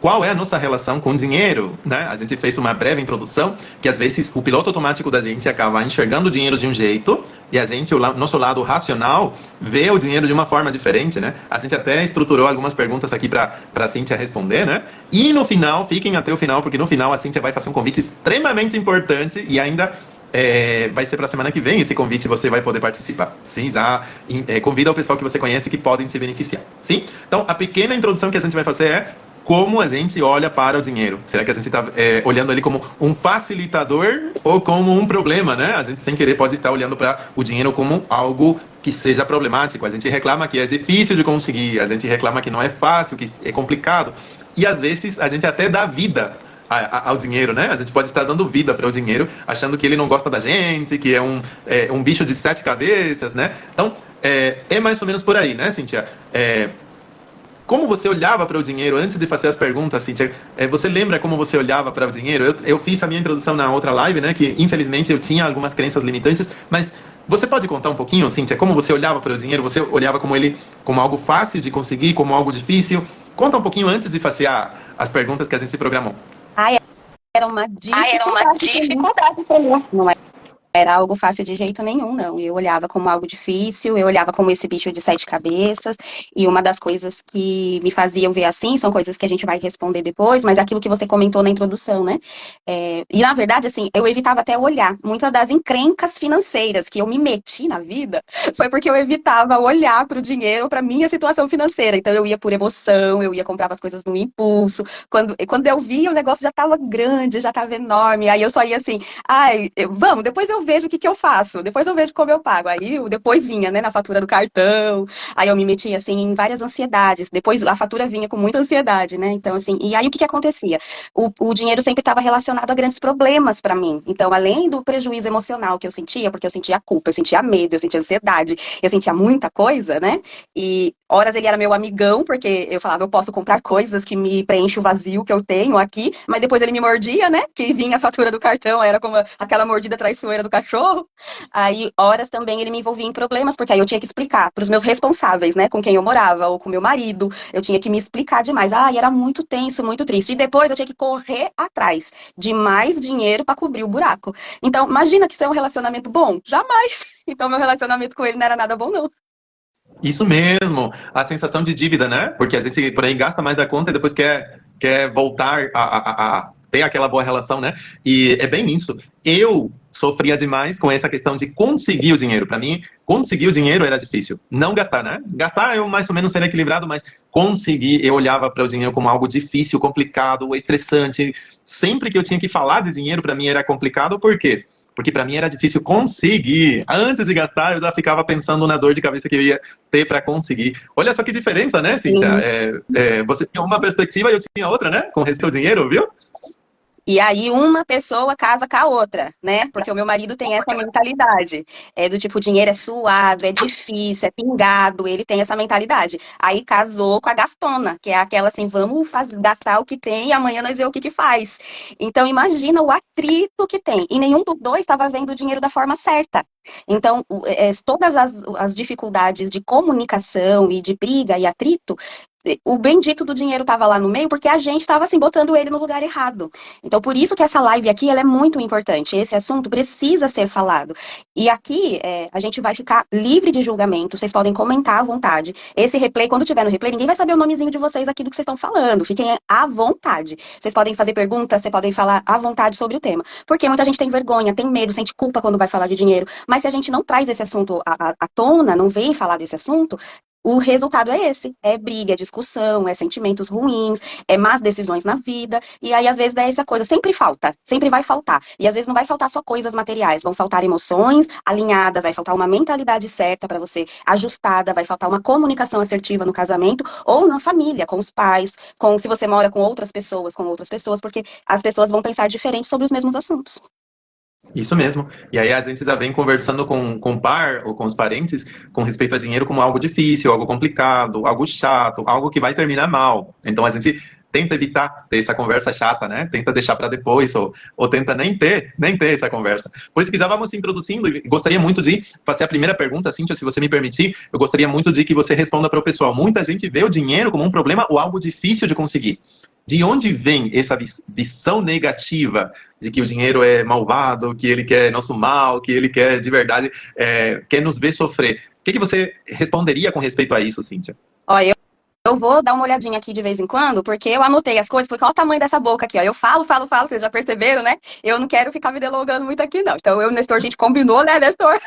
Qual é a nossa relação com o dinheiro, né? A gente fez uma breve introdução, que às vezes o piloto automático da gente acaba enxergando o dinheiro de um jeito, e a gente, o nosso lado racional, vê o dinheiro de uma forma diferente, né? A gente até estruturou algumas perguntas aqui para a Cíntia responder, né? E no final, fiquem até o final, porque no final a Cíntia vai fazer um convite extremamente importante e ainda vai ser para a semana que vem esse convite, você vai poder participar. Sim, já convida o pessoal que você conhece que podem se beneficiar. Sim? Então, a pequena introdução que a gente vai fazer é como a gente olha para o dinheiro. Será que a gente está olhando ele como um facilitador ou como um problema, né? A gente, sem querer, pode estar olhando para o dinheiro como algo que seja problemático. A gente reclama que é difícil de conseguir, a gente reclama que não é fácil, que é complicado. E, às vezes, a gente até dá vida ao dinheiro, né? A gente pode estar dando vida para o dinheiro, achando que ele não gosta da gente, que é um bicho de 7 cabeças, né? Então, é mais ou menos por aí, né, Cíntia? Como você olhava para o dinheiro antes de fazer as perguntas, Cíntia? Você lembra como você olhava para o dinheiro? Eu fiz a minha introdução na outra live, né? Que infelizmente eu tinha algumas crenças limitantes, mas você pode contar um pouquinho, Cíntia, como você olhava para o dinheiro? Você olhava como algo fácil de conseguir, como algo difícil? Conta um pouquinho antes de fazer as perguntas que a gente se programou. Era uma dificuldade para mim. Não era algo fácil de jeito nenhum, não. Eu olhava como algo difícil, eu olhava como esse bicho de 7 cabeças, e uma das coisas que me faziam ver assim, são coisas que a gente vai responder depois, mas aquilo que você comentou na introdução, né? E na verdade, assim, eu evitava até olhar. Muitas das encrencas financeiras que eu me meti na vida, foi porque eu evitava olhar para o dinheiro, para minha situação financeira. Então eu ia por emoção, eu ia comprar as coisas no impulso. Quando eu via, o negócio já estava grande, já estava enorme, aí eu só ia assim, vamos, depois eu vejo o que eu faço, depois eu vejo como eu pago. Aí depois vinha, né, na fatura do cartão, aí eu me metia, assim, em várias ansiedades. Depois a fatura vinha com muita ansiedade, né? Então, assim, e aí o que acontecia? O dinheiro sempre estava relacionado a grandes problemas para mim. Então, além do prejuízo emocional que eu sentia, porque eu sentia culpa, eu sentia medo, eu sentia ansiedade, eu sentia muita coisa, né? E horas ele era meu amigão, porque eu falava, eu posso comprar coisas que me preenchem o vazio que eu tenho aqui, mas depois ele me mordia, né? Que vinha a fatura do cartão, era como aquela mordida traiçoeira do cachorro. Aí, horas também ele me envolvia em problemas, porque aí eu tinha que explicar para os meus responsáveis, né? Com quem eu morava, ou com meu marido, eu tinha que me explicar demais. E era muito tenso, muito triste. E depois eu tinha que correr atrás de mais dinheiro para cobrir o buraco. Então, imagina que isso é um relacionamento bom? Jamais! Então, meu relacionamento com ele não era nada bom, não. Isso mesmo, a sensação de dívida, né? Porque a gente por aí gasta mais da conta e depois quer voltar a ter aquela boa relação, né? E é bem isso. Eu sofria demais com essa questão de conseguir o dinheiro. Para mim, conseguir o dinheiro era difícil. Não gastar, né? Gastar eu mais ou menos seria equilibrado, mas conseguir, eu olhava para o dinheiro como algo difícil, complicado, estressante. Sempre que eu tinha que falar de dinheiro, para mim era complicado. Por quê? Porque para mim era difícil conseguir. Antes de gastar, eu já ficava pensando na dor de cabeça que eu ia ter para conseguir. Olha só que diferença, né, Cíntia? Você tinha uma perspectiva e eu tinha outra, né? Com respeito ao dinheiro, viu? E aí uma pessoa casa com a outra, né? Porque o meu marido tem essa mentalidade. Do tipo, o dinheiro é suado, é difícil, é pingado, ele tem essa mentalidade. Aí casou com a gastona, que é aquela assim, vamos gastar o que tem e amanhã nós vemos o que faz. Então imagina o atrito que tem. E nenhum dos dois estava vendo o dinheiro da forma certa. Então, todas as dificuldades de comunicação e de briga e atrito, o bendito do dinheiro estava lá no meio, porque a gente estava assim, botando ele no lugar errado. Então, por isso que essa live aqui ela é muito importante. Esse assunto precisa ser falado. E aqui, a gente vai ficar livre de julgamento. Vocês podem comentar à vontade. Esse replay, quando tiver no replay, ninguém vai saber o nomezinho de vocês aqui do que vocês estão falando. Fiquem à vontade. Vocês podem fazer perguntas, vocês podem falar à vontade sobre o tema. Porque muita gente tem vergonha, tem medo, sente culpa quando vai falar de dinheiro. Mas se a gente não traz esse assunto à tona, não vem falar desse assunto, o resultado é esse, é briga, é discussão, é sentimentos ruins, é más decisões na vida, e aí às vezes é essa coisa, sempre falta, sempre vai faltar, e às vezes não vai faltar só coisas materiais, vão faltar emoções alinhadas, vai faltar uma mentalidade certa para você, ajustada, vai faltar uma comunicação assertiva no casamento, ou na família, com os pais, se você mora com outras pessoas, porque as pessoas vão pensar diferente sobre os mesmos assuntos. Isso mesmo. E aí a gente já vem conversando com o par ou com os parentes com respeito a dinheiro como algo difícil, algo complicado, algo chato, algo que vai terminar mal. Então a gente tenta evitar ter essa conversa chata, né? Tenta deixar para depois, ou tenta nem ter essa conversa. Por isso que já vamos se introduzindo, e gostaria muito de fazer a primeira pergunta, Cíntia, se você me permitir, eu gostaria muito de que você responda para o pessoal. Muita gente vê o dinheiro como um problema ou algo difícil de conseguir. De onde vem essa visão negativa de que o dinheiro é malvado, que ele quer nosso mal, que ele quer, de verdade, quer nos ver sofrer? O que você responderia com respeito a isso, Cíntia? Olha, eu vou dar uma olhadinha aqui de vez em quando, porque eu anotei as coisas, porque olha o tamanho dessa boca aqui, ó. Eu falo, vocês já perceberam, né? Eu não quero ficar me delongando muito aqui, não. Então, eu e o Nestor, a gente combinou, né, Nestor?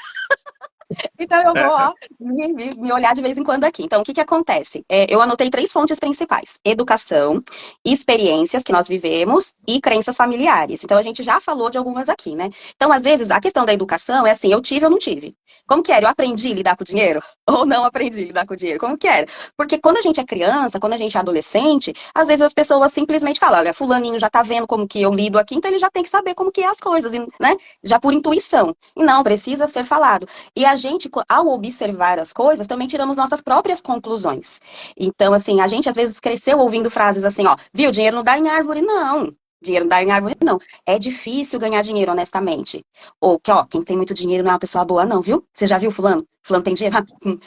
Então, eu vou ó, me olhar de vez em quando aqui. Então, o que acontece? Eu anotei 3 fontes principais: educação, experiências que nós vivemos e crenças familiares. Então, a gente já falou de algumas aqui, né? Então, às vezes, a questão da educação é assim: eu tive ou não tive? Como que era? Eu aprendi a lidar com o dinheiro? Ou não aprendi a lidar com o dinheiro? Como que era? Porque quando a gente é criança, quando a gente é adolescente, às vezes as pessoas simplesmente falam: olha, fulaninho já tá vendo como que eu lido aqui, então ele já tem que saber como que é as coisas, né? Já por intuição. E não, precisa ser falado. E a gente, ao observar as coisas, também tiramos nossas próprias conclusões. Então, assim, a gente às vezes cresceu ouvindo frases assim, ó, viu, dinheiro não dá em árvore, não. Dinheiro não dá em árvore, não. É difícil ganhar dinheiro, honestamente. Ou que, ó, quem tem muito dinheiro não é uma pessoa boa, não, viu? Você já viu fulano? Fulano tem dinheiro?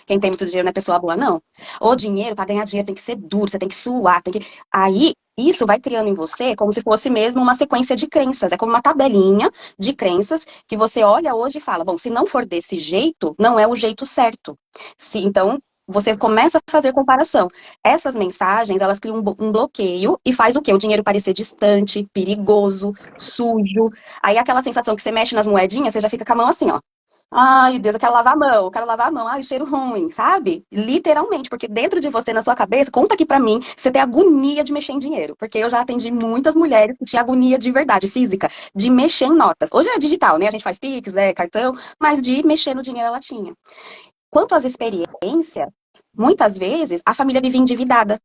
Quem tem muito dinheiro não é pessoa boa, não. Ou dinheiro, para ganhar dinheiro tem que ser duro, você tem que suar, tem que... Aí, isso vai criando em você como se fosse mesmo uma sequência de crenças. É como uma tabelinha de crenças que você olha hoje e fala, bom, se não for desse jeito, não é o jeito certo. Então, você começa a fazer comparação. Essas mensagens, elas criam um bloqueio e faz o quê? O dinheiro parecer distante, perigoso, sujo. Aí aquela sensação que você mexe nas moedinhas, você já fica com a mão assim, ó. Ai, Deus, eu quero lavar a mão, eu quero lavar a mão. Ai, cheiro ruim, sabe? Literalmente, porque dentro de você, na sua cabeça, conta aqui pra mim, você tem agonia de mexer em dinheiro. Porque eu já atendi muitas mulheres que tinham agonia de verdade, física, de mexer em notas. Hoje é digital, né? A gente faz Pix, cartão, mas de mexer no dinheiro ela tinha. Quanto às experiências, muitas vezes a família vivia endividada.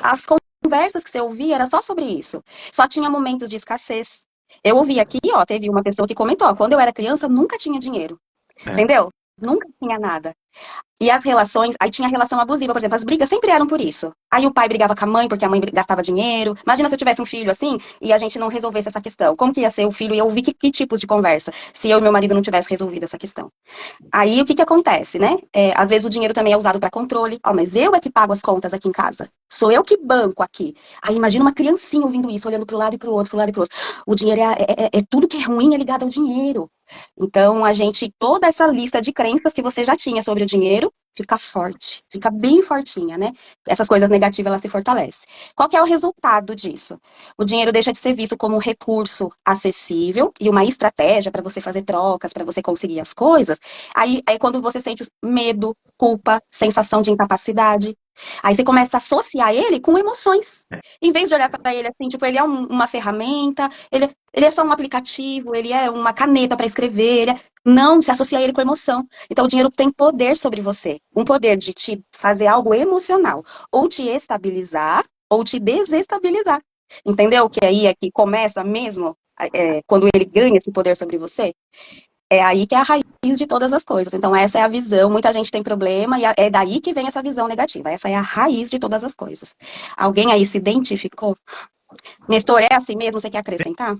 As conversas que você ouvia era só sobre isso. Só tinha momentos de escassez. Eu ouvi aqui, ó, teve uma pessoa que comentou, ó, quando eu era criança, nunca tinha dinheiro. Entendeu? Nunca tinha nada. E as relações, aí tinha relação abusiva, por exemplo, as brigas sempre eram por isso. Aí o pai brigava com a mãe porque a mãe gastava dinheiro. Imagina se eu tivesse um filho assim e a gente não resolvesse essa questão. Como que ia ser o filho e eu ouvir que tipos de conversa se eu e meu marido não tivesse resolvido essa questão? Aí o que acontece, né? Às vezes o dinheiro também é usado para controle. Ó, mas eu é que pago as contas aqui em casa. Sou eu que banco aqui. Aí imagina uma criancinha ouvindo isso, olhando para o lado e para o outro, pro lado e pro outro. O dinheiro tudo que é ruim é ligado ao dinheiro. Então, toda essa lista de crenças que você já tinha sobre o dinheiro, fica forte, fica bem fortinha, né? Essas coisas negativas, ela se fortalece. Qual que é o resultado disso? O dinheiro deixa de ser visto como um recurso acessível e uma estratégia para você fazer trocas, para você conseguir as coisas. Aí quando você sente medo, culpa, sensação de incapacidade. Aí você começa a associar ele com emoções. Em vez de olhar para ele assim, tipo, ele é uma ferramenta, ele é só um aplicativo, ele é uma caneta para escrever. Não, se associa ele com emoção. Então, o dinheiro tem poder sobre você. Um poder de te fazer algo emocional. Ou te estabilizar, ou te desestabilizar. Entendeu? Que aí é que começa mesmo, quando ele ganha esse poder sobre você. É aí que é a raiz de todas as coisas. Então, essa é a visão. Muita gente tem problema e é daí que vem essa visão negativa. Essa é a raiz de todas as coisas. Alguém aí se identificou? Nestor, é assim mesmo? Você quer acrescentar?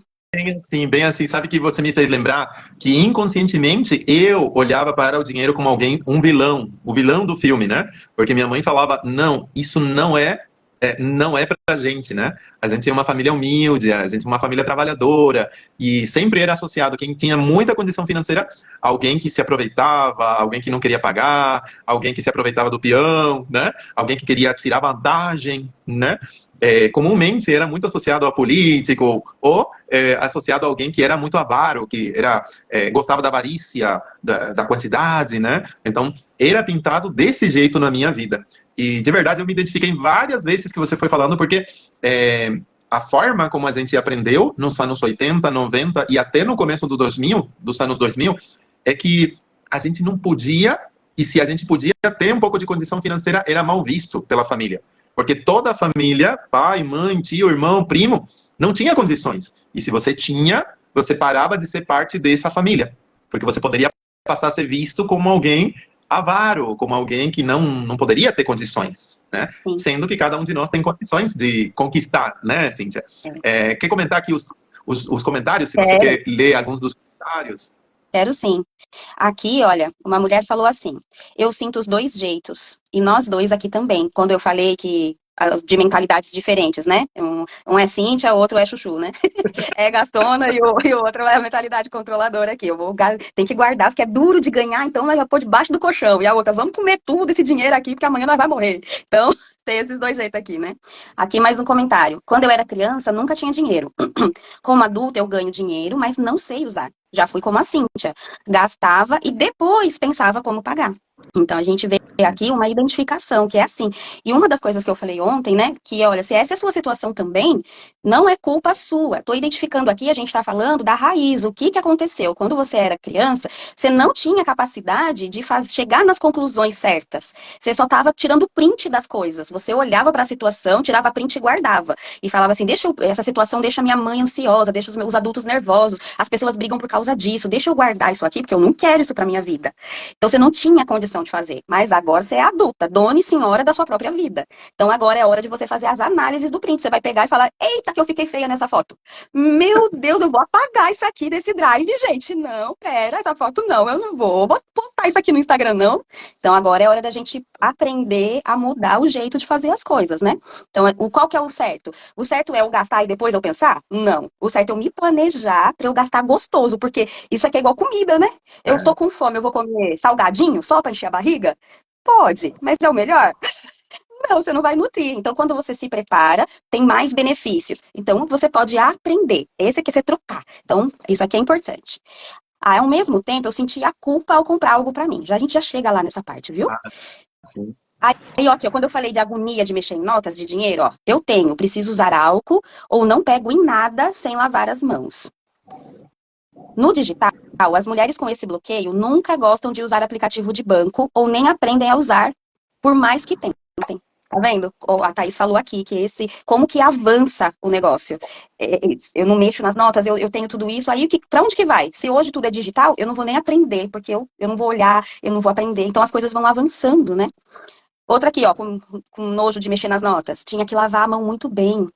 Sim, bem assim. Sabe que você me fez lembrar que inconscientemente eu olhava para o dinheiro como um vilão, o vilão do filme, né? Porque minha mãe falava, não, isso não é pra gente, né? A gente é uma família humilde, a gente é uma família trabalhadora, e sempre era associado quem tinha muita condição financeira, alguém que se aproveitava, alguém que não queria pagar, alguém que se aproveitava do peão, né? Alguém que queria tirar vantagem, né? Comumente era muito associado a político ou associado a alguém que era muito avaro, que gostava da avarícia, da quantidade, né? Então, era pintado desse jeito na minha vida. E, de verdade, eu me identifiquei várias vezes que você foi falando, porque a forma como a gente aprendeu nos anos 80, 90 e até no começo dos anos 2000, é que a gente não podia, e se a gente podia ter um pouco de condição financeira, era mal visto pela família. Porque toda a família, pai, mãe, tio, irmão, primo, não tinha condições. E se você tinha, você parava de ser parte dessa família. Porque você poderia passar a ser visto como alguém avaro, como alguém que não poderia ter condições, né? Sim. Sendo que cada um de nós tem condições de conquistar, né, Cíntia? Quer comentar aqui os comentários, se você quer ler alguns dos comentários? Quero sim. Aqui, olha, uma mulher falou assim: eu sinto os dois jeitos, e nós dois aqui também, quando eu falei que de mentalidades diferentes, né? Um é Cíntia, o outro é Chuchu, né? É gastona e o outro é a mentalidade controladora aqui. Tem que guardar, porque é duro de ganhar, então nós vamos pôr debaixo do colchão. E a outra, vamos comer tudo esse dinheiro aqui, porque amanhã nós vamos morrer. Então, tem esses dois jeitos aqui, né? Aqui mais um comentário. Quando eu era criança, nunca tinha dinheiro. Como adulta, eu ganho dinheiro, mas não sei usar. Já fui como a Cíntia. Gastava e depois pensava como pagar. Então, a gente vê aqui uma identificação, que é assim. E uma das coisas que eu falei ontem, né, que olha, se essa é a sua situação também, não é culpa sua. Estou identificando aqui, a gente está falando da raiz. O que aconteceu? Quando você era criança, você não tinha capacidade de chegar nas conclusões certas. Você só estava tirando print das coisas. Você olhava para a situação, tirava print e guardava. E falava assim, essa situação deixa minha mãe ansiosa, deixa os adultos nervosos, as pessoas brigam por causa disso, deixa eu guardar isso aqui, porque eu não quero isso para minha vida. Então, você não tinha condição de fazer, mas agora você é adulta, dona e senhora da sua própria vida. Então agora é hora de você fazer as análises do print. Você vai pegar e falar, eita, que eu fiquei feia nessa foto. Meu Deus, eu vou apagar isso aqui desse drive, gente. Não, pera, essa foto não, eu não vou postar isso aqui no Instagram, não. Então agora é hora da gente aprender a mudar o jeito de fazer as coisas, né? Então, qual que é o certo? O certo é eu gastar e depois eu pensar? Não. O certo é eu me planejar pra eu gastar gostoso, porque isso aqui é igual comida, né? Eu tô com fome, eu vou comer salgadinho só pra encher a barriga? Pode, mas é o melhor? Não, você não vai nutrir. Então, quando você se prepara, tem mais benefícios. Então, você pode aprender. Esse aqui é você trocar. Então, isso aqui é importante. Ao mesmo tempo, eu senti a culpa ao comprar algo pra mim. A gente já chega lá nessa parte, viu? Sim. Aí, ó, quando eu falei de agonia de mexer em notas de dinheiro, ó, eu preciso usar álcool ou não pego em nada sem lavar as mãos. No digital, as mulheres com esse bloqueio nunca gostam de usar aplicativo de banco ou nem aprendem a usar, por mais que tentem. Tá vendo? A Thaís falou aqui que como que avança o negócio. Eu não mexo nas notas, eu tenho tudo isso, aí pra onde que vai? Se hoje tudo é digital, eu não vou nem aprender, porque eu não vou olhar, eu não vou aprender. Então as coisas vão avançando, né? Outra aqui, ó, com nojo de mexer nas notas. Tinha que lavar a mão muito bem.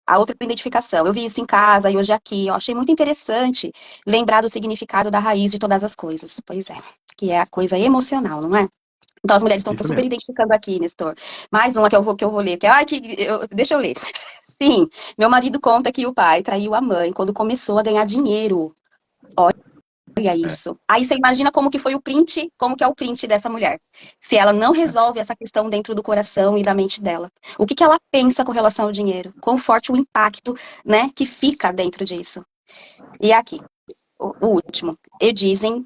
A outra identificação, eu vi isso em casa e hoje aqui, eu achei muito interessante lembrar do significado da raiz de todas as coisas. Pois é, que é a coisa emocional, não é? Então as mulheres estão super identificando aqui, Nestor. Mais uma que eu vou ler, deixa eu ler. Sim, meu marido conta que o pai traiu a mãe quando começou a ganhar dinheiro. Olha isso. Aí você imagina como que foi o print, como que é o print dessa mulher. Se ela não resolve essa questão dentro do coração e da mente dela. O que ela pensa com relação ao dinheiro? Quão forte o impacto, né, que fica dentro disso. E aqui, o último. Dizem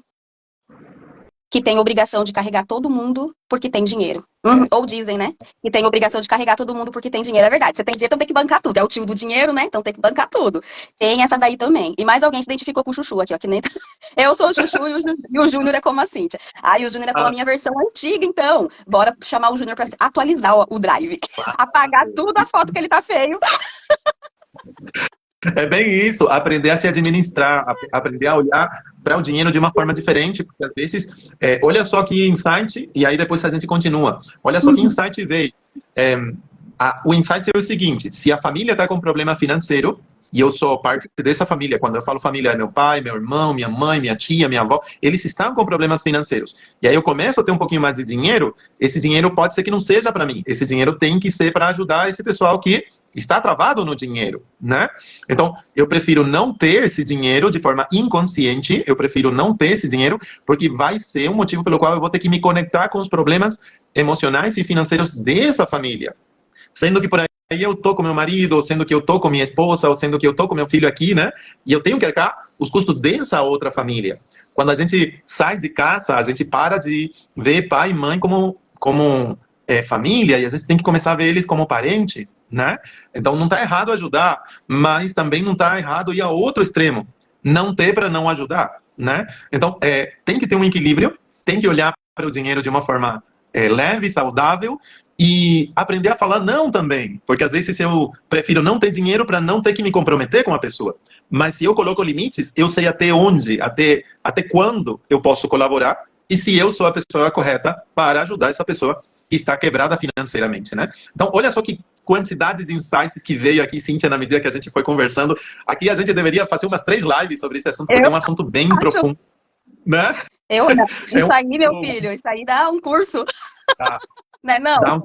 que tem obrigação de carregar todo mundo porque tem dinheiro. Ou dizem, né, que tem obrigação de carregar todo mundo porque tem dinheiro. É verdade, você tem dinheiro, então tem que bancar tudo. É o tio do dinheiro, né, então tem que bancar tudo. Tem essa daí também. E mais alguém se identificou com o Chuchu aqui, ó, que nem... Eu sou o Chuchu e o Júnior é como a Cíntia. Aí o Júnior é como a minha versão antiga, então. Bora chamar o Júnior pra atualizar o drive. Apagar tudo as fotos que ele tá feio. É bem isso, aprender a se administrar, aprender a olhar para o dinheiro de uma forma diferente, porque às vezes, olha só que insight, e aí depois a gente continua. Olha só que insight veio. O insight é o seguinte: se a família está com problema financeiro, e eu sou parte dessa família, quando eu falo família, é meu pai, meu irmão, minha mãe, minha tia, minha avó, eles estão com problemas financeiros. E aí eu começo a ter um pouquinho mais de dinheiro, esse dinheiro pode ser que não seja para mim, esse dinheiro tem que ser para ajudar esse pessoal que está travado no dinheiro, né? Então, eu prefiro não ter esse dinheiro de forma inconsciente, eu prefiro não ter esse dinheiro, porque vai ser um motivo pelo qual eu vou ter que me conectar com os problemas emocionais e financeiros dessa família. Sendo que por aí eu tô com meu marido, ou sendo que eu tô com minha esposa, ou sendo que eu tô com meu filho aqui, né? E eu tenho que arcar os custos dessa outra família. Quando a gente sai de casa, a gente para de ver pai e mãe como família, e a gente tem que começar a ver eles como parente, né? Então não está errado ajudar, mas também não está errado ir ao outro extremo, não ter para não ajudar, né? Então tem que ter um equilíbrio, tem que olhar para o dinheiro de uma forma leve, saudável, e aprender a falar não também, porque às vezes eu prefiro não ter dinheiro para não ter que me comprometer com a pessoa, mas se eu coloco limites, eu sei até onde, até quando eu posso colaborar, e se eu sou a pessoa correta para ajudar essa pessoa que está quebrada financeiramente, né? Então, olha só que quantidade de insights que veio aqui, Cíntia, na medida que a gente foi conversando. Aqui a gente deveria fazer umas 3 lives sobre esse assunto, porque é um assunto bem profundo, né? Isso aí, meu filho, isso aí dá um curso. Dá, Né, não?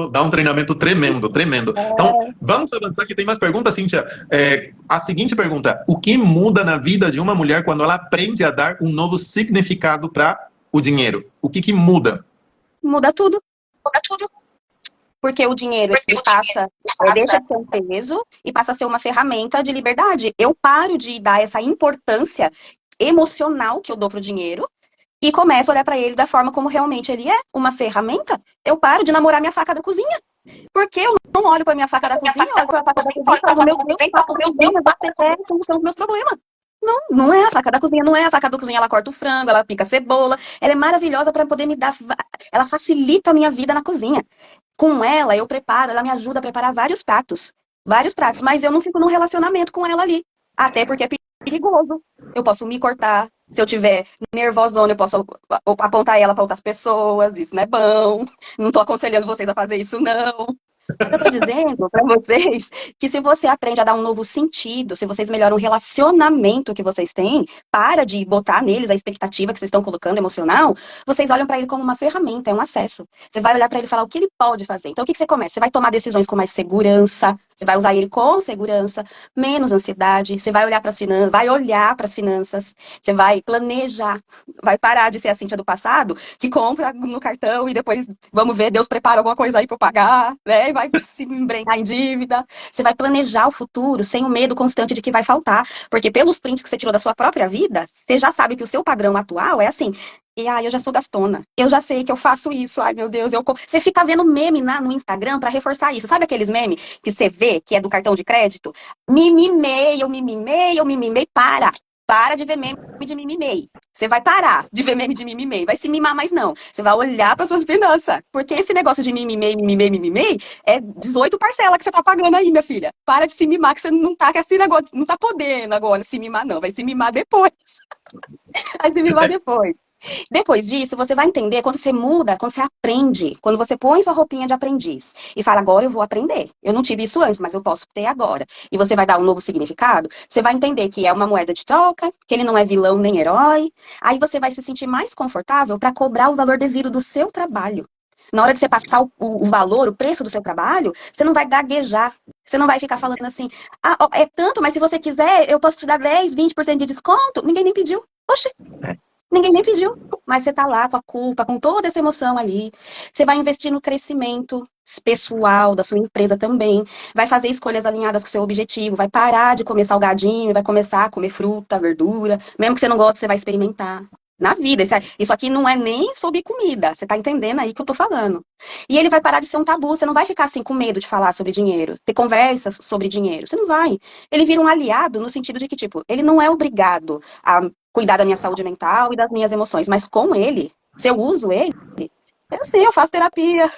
dá um treinamento tremendo, tremendo. Então, vamos avançar, que tem mais perguntas, Cíntia. A seguinte pergunta: o que muda na vida de uma mulher quando ela aprende a dar um novo significado para o dinheiro? O que muda? Muda tudo. Muda tudo. Porque o dinheiro ele deixa de ser um peso e passa a ser uma ferramenta de liberdade. Eu paro de dar essa importância emocional que eu dou pro dinheiro e começo a olhar para ele da forma como realmente ele é, uma ferramenta. Eu paro de namorar minha faca da cozinha. Porque eu não olho para minha faca da cozinha, olho para a faca da cozinha e falo, meu Deus, você é a solução dos meus problemas. Não é a faca da cozinha, não é a faca da cozinha, ela corta o frango, ela pica a cebola, ela é maravilhosa para poder me dar, ela facilita a minha vida na cozinha. Com ela, eu preparo, ela me ajuda a preparar vários pratos, mas eu não fico num relacionamento com ela ali, até porque é perigoso. Eu posso me cortar, se eu tiver nervosona, eu posso apontar ela para outras pessoas, isso não é bom, não tô aconselhando vocês a fazer isso, não. Mas eu tô dizendo para vocês que se você aprende a dar um novo sentido, se vocês melhoram o relacionamento que vocês têm, para de botar neles a expectativa que vocês estão colocando emocional, vocês olham para ele como uma ferramenta, é um acesso. Você vai olhar para ele e falar o que ele pode fazer. Então o que você começa? Você vai tomar decisões com mais segurança, você vai usar ele com segurança, menos ansiedade, você vai olhar para as finanças, você vai planejar, vai parar de ser a Cíntia do passado, que compra no cartão e depois, vamos ver, Deus prepara alguma coisa aí para eu pagar, né? Vai se embrenhar em dívida. Você vai planejar o futuro sem o medo constante de que vai faltar. Porque pelos prints que você tirou da sua própria vida, você já sabe que o seu padrão atual é assim. E eu já sou gastona. Eu já sei que eu faço isso. Ai, meu Deus. Você fica vendo meme no Instagram pra reforçar isso. Sabe aqueles memes que você vê, que é do cartão de crédito? Mimimei, eu mimimei. Para de ver meme de mimimei. Você vai parar de ver meme de mimimei. Vai se mimar mais não. Você vai olhar para suas finanças. Porque esse negócio de mimimei é 18 parcelas que você tá pagando aí, minha filha. Para de se mimar, que você não tá com esse negócio, não tá podendo agora se mimar, não. Vai se mimar depois. Vai se mimar depois. Depois disso, você vai entender quando você muda, quando você aprende, quando você põe sua roupinha de aprendiz e fala, agora eu vou aprender. Eu não tive isso antes, mas eu posso ter agora. E você vai dar um novo significado, você vai entender que é uma moeda de troca, que ele não é vilão nem herói. Aí você vai se sentir mais confortável para cobrar o valor devido do seu trabalho. Na hora de você passar o valor, o preço do seu trabalho, você não vai gaguejar. Você não vai ficar falando assim, é tanto, mas se você quiser, eu posso te dar 10, 20% de desconto. Ninguém nem pediu. Oxe. Ninguém nem pediu, mas você tá lá com a culpa, com toda essa emoção ali. Você vai investir no crescimento pessoal da sua empresa também. Vai fazer escolhas alinhadas com o seu objetivo. Vai parar de comer salgadinho e vai começar a comer fruta, verdura. Mesmo que você não goste, você vai experimentar. Na vida, isso aqui não é nem sobre comida. Você tá entendendo aí que eu tô falando. E ele vai parar de ser um tabu. Você não vai ficar assim com medo de falar sobre dinheiro, ter conversas sobre dinheiro. Você não vai. Ele vira um aliado no sentido de que, tipo, ele não é obrigado a cuidar da minha saúde mental e das minhas emoções, mas com ele, se eu uso ele, eu sei, eu faço terapia,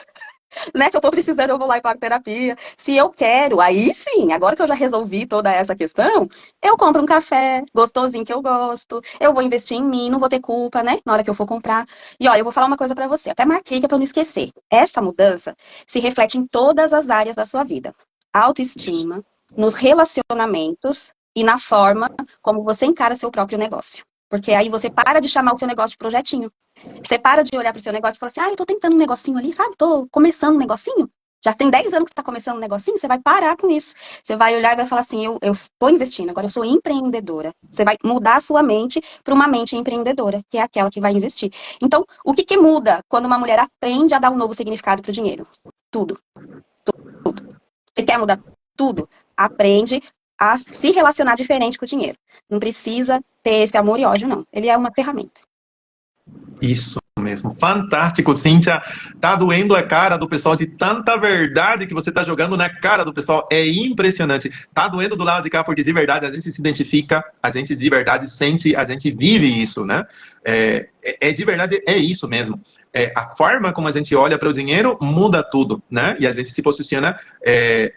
né? Se eu tô precisando, eu vou lá e pago terapia. Se eu quero, aí sim, agora que eu já resolvi toda essa questão, eu compro um café gostosinho que eu gosto, eu vou investir em mim, não vou ter culpa, né? Na hora que eu for comprar. E ó, eu vou falar uma coisa pra você, até marquei que é pra eu não esquecer. Essa mudança se reflete em todas as áreas da sua vida. Autoestima, nos relacionamentos e na forma como você encara seu próprio negócio. Porque aí você para de chamar o seu negócio de projetinho. Você para de olhar para o seu negócio e falar assim, eu tô tentando um negocinho ali, sabe? Tô começando um negocinho. Já tem 10 anos que você tá começando um negocinho, você vai parar com isso. Você vai olhar e vai falar assim, eu estou investindo, agora eu sou empreendedora. Você vai mudar a sua mente para uma mente empreendedora, que é aquela que vai investir. Então, o que muda quando uma mulher aprende a dar um novo significado para o dinheiro? Tudo. Você quer mudar tudo? Aprende a se relacionar diferente com o dinheiro. Não precisa ter esse amor e ódio, não. Ele é uma ferramenta. Isso mesmo, fantástico, Cíntia. Tá doendo a cara do pessoal de tanta verdade que você tá jogando na cara do pessoal. É impressionante. Tá doendo do lado de cá porque de verdade a gente se identifica, a gente de verdade sente, a gente vive isso, né? De verdade, é isso mesmo. A forma como a gente olha para o dinheiro muda tudo, né? E a gente se posiciona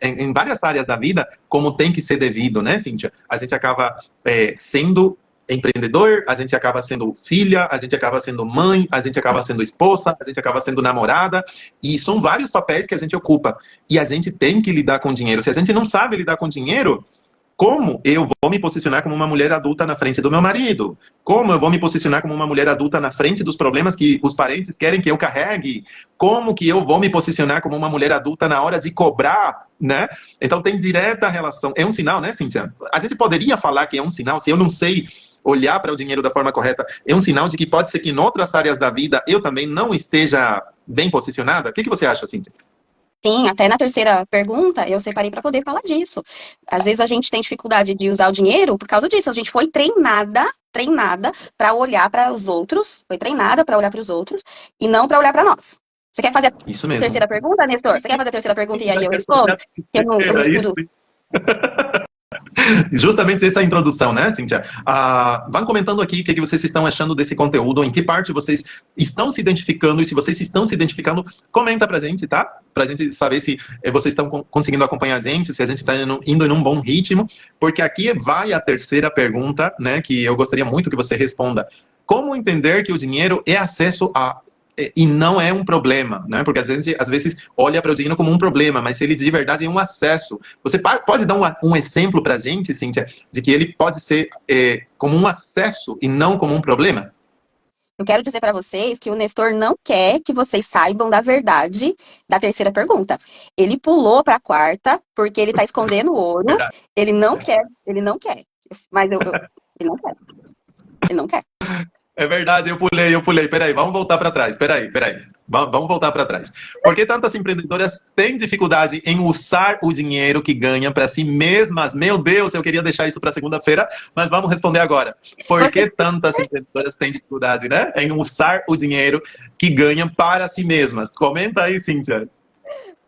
em várias áreas da vida como tem que ser devido, né, Cíntia? A gente acaba sendo empreendedor, a gente acaba sendo filha, a gente acaba sendo mãe, a gente acaba sendo esposa, a gente acaba sendo namorada, e são vários papéis que a gente ocupa. E a gente tem que lidar com dinheiro. Se a gente não sabe lidar com dinheiro, como eu vou me posicionar como uma mulher adulta na frente do meu marido? Como eu vou me posicionar como uma mulher adulta na frente dos problemas que os parentes querem que eu carregue? Como que eu vou me posicionar como uma mulher adulta na hora de cobrar, né? Então tem direta relação. É um sinal, né, Cíntia? A gente poderia falar que é um sinal, se eu não sei olhar para o dinheiro da forma correta, é um sinal de que pode ser que em outras áreas da vida eu também não esteja bem posicionada? O que você acha, Cíntia? Sim, até na terceira pergunta eu separei para poder falar disso. Às vezes a gente tem dificuldade de usar o dinheiro por causa disso. A gente foi treinada para olhar para os outros, foi treinada para olhar para os outros e não para olhar para nós. Você quer fazer a terceira pergunta, Nestor? Você quer fazer a terceira pergunta e aí eu respondo? Eu não estudo. Justamente essa introdução, né, Cíntia? Vão comentando aqui o que vocês estão achando desse conteúdo, em que parte vocês estão se identificando, e se vocês estão se identificando, comenta pra gente, tá? Pra gente saber se vocês estão conseguindo acompanhar a gente, se a gente está indo em um bom ritmo, porque aqui vai a terceira pergunta, né, que eu gostaria muito que você responda. Como entender que o dinheiro é acesso a e não é um problema, né? Porque a gente às vezes olha para o dinheiro como um problema, mas se ele de verdade é um acesso. Você pode dar um exemplo para a gente, Cíntia, de que ele pode ser como um acesso e não como um problema? Eu quero dizer para vocês que o Nestor não quer que vocês saibam da verdade da terceira pergunta. Ele pulou para a quarta porque ele está escondendo o ouro. Verdade. Ele não quer. Mas ele não quer. Ele não quer. É verdade, eu pulei. Peraí, vamos voltar para trás. Peraí. Vamos voltar para trás. Por que tantas empreendedoras têm dificuldade em usar o dinheiro que ganham para si mesmas? Meu Deus, eu queria deixar isso para segunda-feira, mas vamos responder agora. Por que tantas empreendedoras têm dificuldade, né, em usar o dinheiro que ganham para si mesmas? Comenta aí, Cíntia.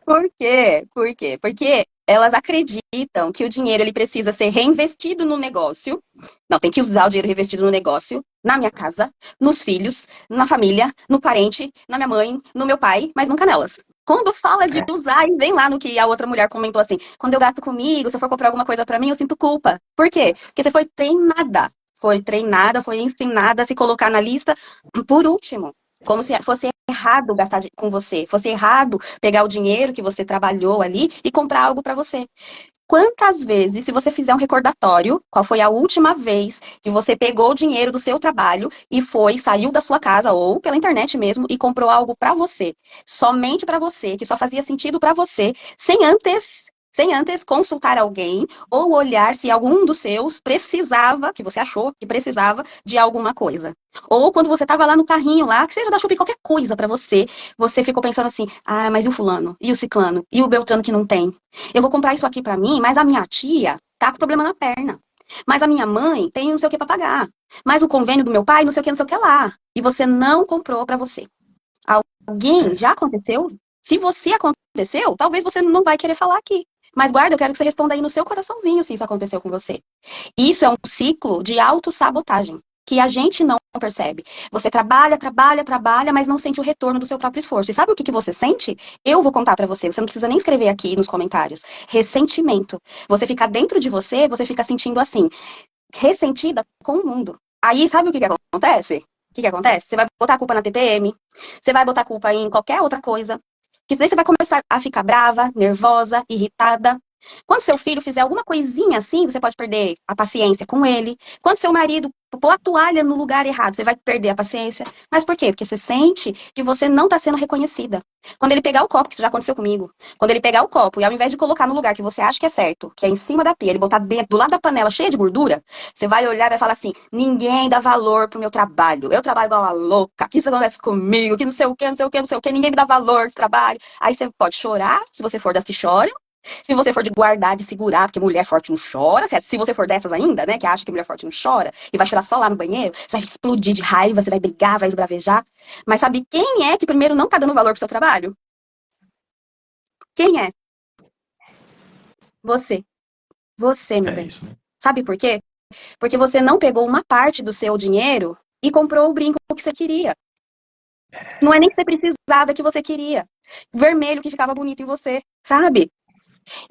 Por quê? Porque elas acreditam que o dinheiro ele precisa ser reinvestido no negócio. Não, tem que usar o dinheiro reinvestido no negócio, na minha casa, nos filhos, na família, no parente, na minha mãe, no meu pai, mas nunca nelas. Quando fala de usar, e vem lá no que a outra mulher comentou assim, quando eu gasto comigo, se eu for comprar alguma coisa pra mim, eu sinto culpa. Por quê? Porque você foi treinada, foi ensinada a se colocar na lista por último. Como se fosse errado gastar com você, fosse errado pegar o dinheiro que você trabalhou ali e comprar algo para você. Quantas vezes, se você fizer um recordatório, qual foi a última vez que você pegou o dinheiro do seu trabalho e saiu da sua casa ou pela internet mesmo e comprou algo para você, somente para você, que só fazia sentido para você, sem antes consultar alguém ou olhar se algum dos seus precisava, que você achou que precisava de alguma coisa. Ou quando você estava lá no carrinho lá, que seja da Shopee, qualquer coisa para você ficou pensando assim, mas e o fulano? E o ciclano? E o beltrano que não tem? Eu vou comprar isso aqui para mim, mas a minha tia tá com problema na perna. Mas a minha mãe tem não sei o que para pagar. Mas o convênio do meu pai, não sei o que lá. E você não comprou para você. Alguém já aconteceu? Se você aconteceu, talvez você não vai querer falar aqui. Mas guarda, eu quero que você responda aí no seu coraçãozinho se isso aconteceu com você. Isso é um ciclo de autossabotagem, que a gente não percebe. Você trabalha, mas não sente o retorno do seu próprio esforço. E sabe o que você sente? Eu vou contar pra você. Você não precisa nem escrever aqui nos comentários. Ressentimento. Você fica dentro de você, você fica sentindo assim, ressentida com o mundo. Aí, sabe o que acontece? O que acontece? Você vai botar a culpa na TPM, você vai botar a culpa em qualquer outra coisa, que daí você vai começar a ficar brava, nervosa, irritada. Quando seu filho fizer alguma coisinha assim, você pode perder a paciência com ele. Quando seu marido pôr a toalha no lugar errado, você vai perder a paciência. Mas por quê? Porque você sente que você não está sendo reconhecida. Quando ele pegar o copo, que isso já aconteceu comigo, quando ele pegar o copo e ao invés de colocar no lugar que você acha que é certo, que é em cima da pia, ele botar dentro, do lado da panela cheia de gordura, você vai olhar e vai falar assim, ninguém dá valor pro meu trabalho. Eu trabalho igual uma louca, que isso acontece comigo, que não sei o que, ninguém me dá valor desse trabalho. Aí você pode chorar, se você for das que choram. Se você for de guardar, de segurar, porque mulher forte não chora, se você for dessas ainda, né, que acha que mulher forte não chora, e vai chorar só lá no banheiro, você vai explodir de raiva, você vai brigar, vai esbravejar. Mas sabe quem é que primeiro não tá dando valor pro seu trabalho? Quem é? Você. Você, meu bem. Isso. Sabe por quê? Porque você não pegou uma parte do seu dinheiro e comprou o brinco que você queria. Não é nem que você precisava, que você queria. Vermelho que ficava bonito em você, sabe?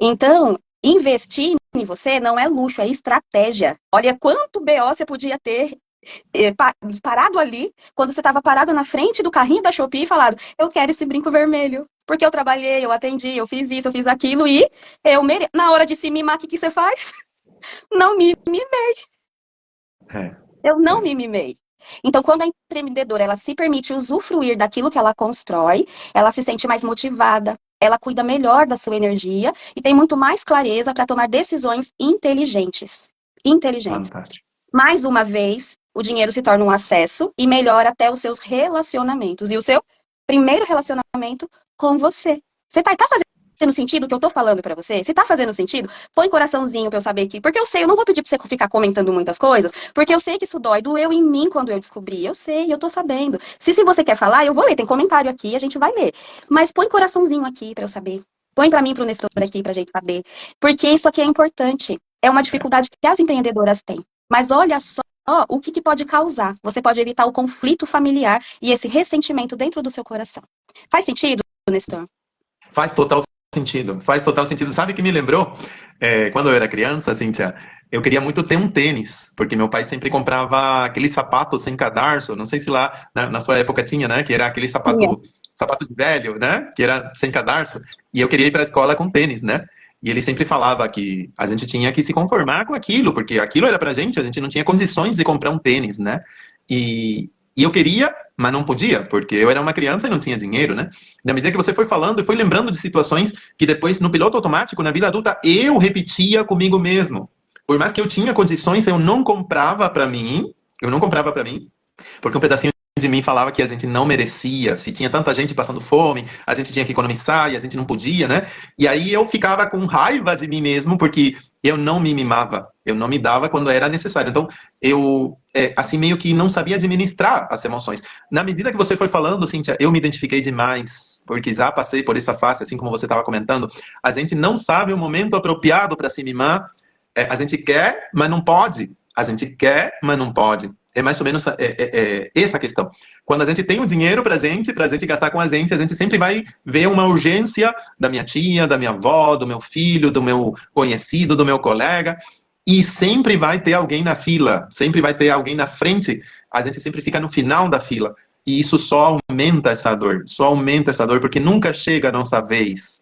Então, investir em você não é luxo, é estratégia. Olha quanto BO você podia ter parado ali, quando você estava parado na frente do carrinho da Shopee e falado, eu quero esse brinco vermelho, porque eu trabalhei, eu atendi, eu fiz isso, eu fiz aquilo, e na hora de se mimar, o que você faz? Não me mimei. Eu não me mimei. Então, quando a empreendedora ela se permite usufruir daquilo que ela constrói, ela se sente mais motivada, ela cuida melhor da sua energia e tem muito mais clareza para tomar decisões inteligentes. Fantástico. Mais uma vez, o dinheiro se torna um acesso e melhora até os seus relacionamentos. E o seu primeiro relacionamento com você. Você tá fazendo sentido o que eu tô falando pra você? Se tá fazendo sentido, põe coraçãozinho pra eu saber que... Porque eu sei, eu não vou pedir pra você ficar comentando muitas coisas, porque eu sei que isso doeu em mim quando eu descobri. Eu sei, eu tô sabendo. Se você quer falar, eu vou ler. Tem comentário aqui, a gente vai ler. Mas põe coraçãozinho aqui pra eu saber. Põe pra mim, pro Nestor aqui, pra gente saber. Porque isso aqui é importante. É uma dificuldade que as empreendedoras têm. Mas olha só o que pode causar. Você pode evitar o conflito familiar e esse ressentimento dentro do seu coração. Faz sentido, Nestor? Faz total sentido. Faz total sentido. Sabe o que me lembrou? Quando eu era criança, Cíntia, eu queria muito ter um tênis, porque meu pai sempre comprava aquele sapato sem cadarço. Não sei se lá na sua época tinha, né? Que era aquele sapato de velho, né? Que era sem cadarço. E eu queria ir para a escola com tênis, né? E ele sempre falava que a gente tinha que se conformar com aquilo, porque aquilo era pra gente, a gente não tinha condições de comprar um tênis, né? E eu queria, mas não podia, porque eu era uma criança e não tinha dinheiro, né? Na medida que você foi falando, eu fui lembrando de situações que depois, no piloto automático, na vida adulta, eu repetia comigo mesmo. Por mais que eu tinha condições, eu não comprava pra mim, porque um pedacinho de mim falava que a gente não merecia, se tinha tanta gente passando fome, a gente tinha que economizar e a gente não podia, né? E aí eu ficava com raiva de mim mesmo, porque eu não me mimava, eu não me dava quando era necessário. Então, eu, assim, meio que não sabia administrar as emoções. Na medida que você foi falando, Cíntia, eu me identifiquei demais, porque já passei por essa fase, assim como você estava comentando, a gente não sabe o momento apropriado para se mimar, a gente quer, mas não pode. A gente quer, mas não pode. É mais ou menos essa a questão. Quando a gente tem o dinheiro pra gente gastar com a gente sempre vai ver uma urgência da minha tia, da minha avó, do meu filho, do meu conhecido, do meu colega, e sempre vai ter alguém na fila, sempre vai ter alguém na frente, a gente sempre fica no final da fila. E isso só aumenta essa dor, porque nunca chega a nossa vez,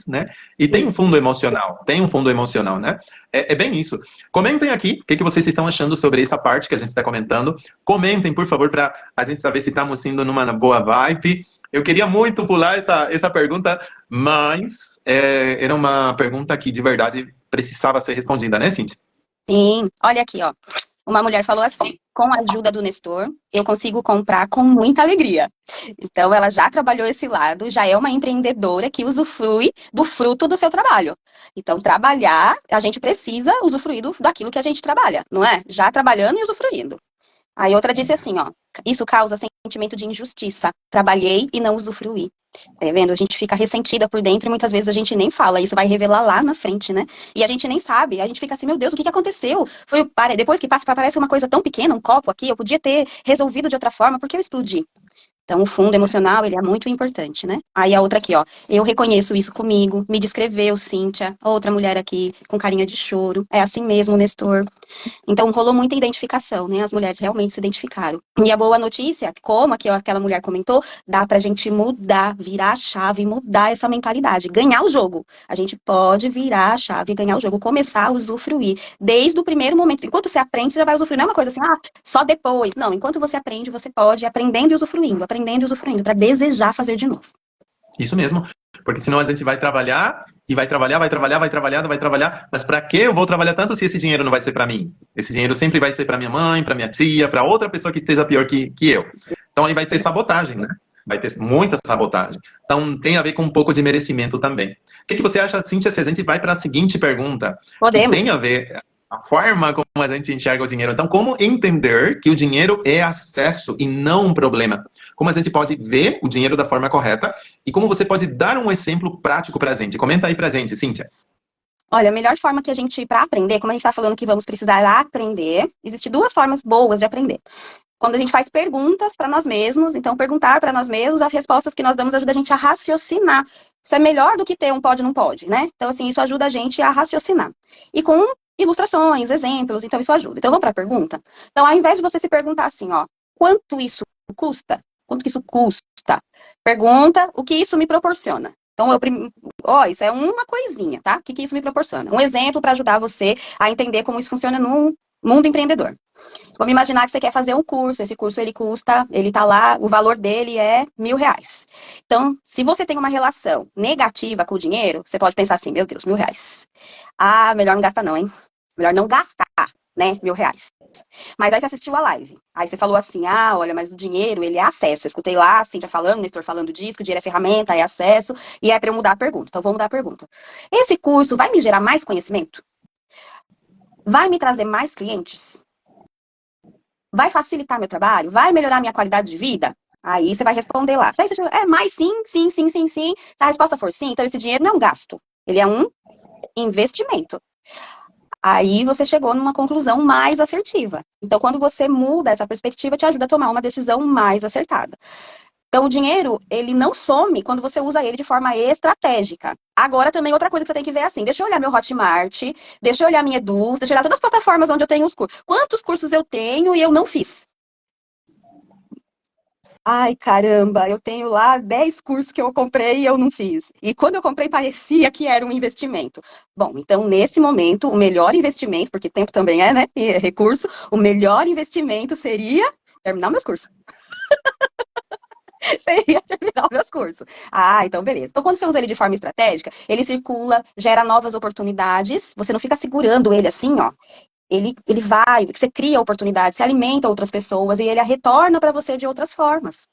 né? E tem um fundo emocional, né? É bem isso. Comentem aqui o que vocês estão achando sobre essa parte que a gente está comentando. Comentem, por favor, para a gente saber se estamos indo numa boa vibe. Eu queria muito pular essa pergunta, mas era uma pergunta que de verdade precisava ser respondida, né, Cíntia? Sim, olha aqui, ó. Uma mulher falou assim, com a ajuda do Nestor, eu consigo comprar com muita alegria. Então, ela já trabalhou esse lado, já é uma empreendedora que usufrui do fruto do seu trabalho. Então, trabalhar, a gente precisa usufruir daquilo que a gente trabalha, não é? Já trabalhando e usufruindo. Aí outra disse assim, ó, isso causa sentimento de injustiça. Trabalhei e não usufruí. Tá vendo? A gente fica ressentida por dentro e muitas vezes a gente nem fala. Isso vai revelar lá na frente, né? E a gente nem sabe. A gente fica assim, meu Deus, o que aconteceu? Depois que passa, parece uma coisa tão pequena, um copo aqui, eu podia ter resolvido de outra forma, porque eu explodi. Então, o fundo emocional, ele é muito importante, né? Aí a outra aqui, ó. Eu reconheço isso comigo. Me descreveu, Cíntia. Outra mulher aqui, com carinha de choro. É assim mesmo, Nestor. Então, rolou muita identificação, né? As mulheres realmente se identificaram. E a boa notícia, como aquela mulher comentou, dá pra gente mudar, virar a chave, mudar essa mentalidade. Ganhar o jogo. A gente pode virar a chave e ganhar o jogo. Começar a usufruir. Desde o primeiro momento. Enquanto você aprende, você já vai usufruir. Não é uma coisa assim, só depois. Não, enquanto você aprende, você pode ir aprendendo e usufruindo, para desejar fazer de novo. Isso mesmo, porque senão a gente vai trabalhar, mas para que eu vou trabalhar tanto se esse dinheiro não vai ser para mim? Esse dinheiro sempre vai ser para minha mãe, para minha tia, para outra pessoa que esteja pior que eu. Então aí vai ter sabotagem, né? Vai ter muita sabotagem. Então tem a ver com um pouco de merecimento também. O que você acha, Cíntia, se a gente vai para a seguinte pergunta? Podemos. Que tem a ver a forma como a gente enxerga o dinheiro. Então, como entender que o dinheiro é acesso e não um problema? Como a gente pode ver o dinheiro da forma correta e como você pode dar um exemplo prático para a gente? Comenta aí para a gente, Cíntia. Olha, a melhor forma que a gente, para aprender, como a gente está falando que vamos precisar aprender, existem duas formas boas de aprender. quando a gente faz perguntas para nós mesmos. Então, perguntar para nós mesmos, as respostas que nós damos ajuda a gente a raciocinar. Isso é melhor do que ter um pode ou não pode, né? Então, assim, isso ajuda a gente a raciocinar. E com ilustrações, exemplos, então isso ajuda. Então, vamos para a pergunta? Então, ao invés de você se perguntar assim, ó, quanto isso custa? Quanto que isso custa? Pergunta o que isso me proporciona. Então, isso é uma coisinha, tá? O que isso me proporciona? Um exemplo para ajudar você a entender como isso funciona no mundo empreendedor. Vamos imaginar que você quer fazer um curso. Esse curso, ele tá lá, o valor dele é R$1.000. Então, se você tem uma relação negativa com o dinheiro, você pode pensar assim, meu Deus, R$1.000. Ah, melhor não gastar não, hein? Melhor não gastar, né? R$1.000. Mas aí você assistiu a live. Aí você falou assim, olha, mas o dinheiro, ele é acesso. Eu escutei lá, a Cíntia falando, o Nestor falando disso, que o dinheiro é ferramenta, é acesso, e é para eu mudar a pergunta. Então, vou mudar a pergunta. Esse curso vai me gerar mais conhecimento? Vai me trazer mais clientes? Vai facilitar meu trabalho? Vai melhorar minha qualidade de vida? Aí você vai responder lá. Aí você mais sim. Se a resposta for sim, então esse dinheiro não é um gasto. Ele é um investimento. Aí você chegou numa conclusão mais assertiva. Então, quando você muda essa perspectiva, te ajuda a tomar uma decisão mais acertada. Então, o dinheiro, ele não some quando você usa ele de forma estratégica. Agora, também, outra coisa que você tem que ver é assim, deixa eu olhar meu Hotmart, deixa eu olhar minha Eduz, deixa eu olhar todas as plataformas onde eu tenho os cursos. Quantos cursos eu tenho e eu não fiz? Ai, caramba, eu tenho lá 10 cursos que eu comprei e eu não fiz. E quando eu comprei, parecia que era um investimento. Bom, então, nesse momento, o melhor investimento, porque tempo também é, né, e é recurso, o melhor investimento seria terminar meus cursos. Seria terminar meus cursos. Então beleza. Então, quando você usa ele de forma estratégica, ele circula, gera novas oportunidades, você não fica segurando ele assim, ó. Ele vai, você cria oportunidades, você alimenta outras pessoas e ele a retorna para você de outras formas.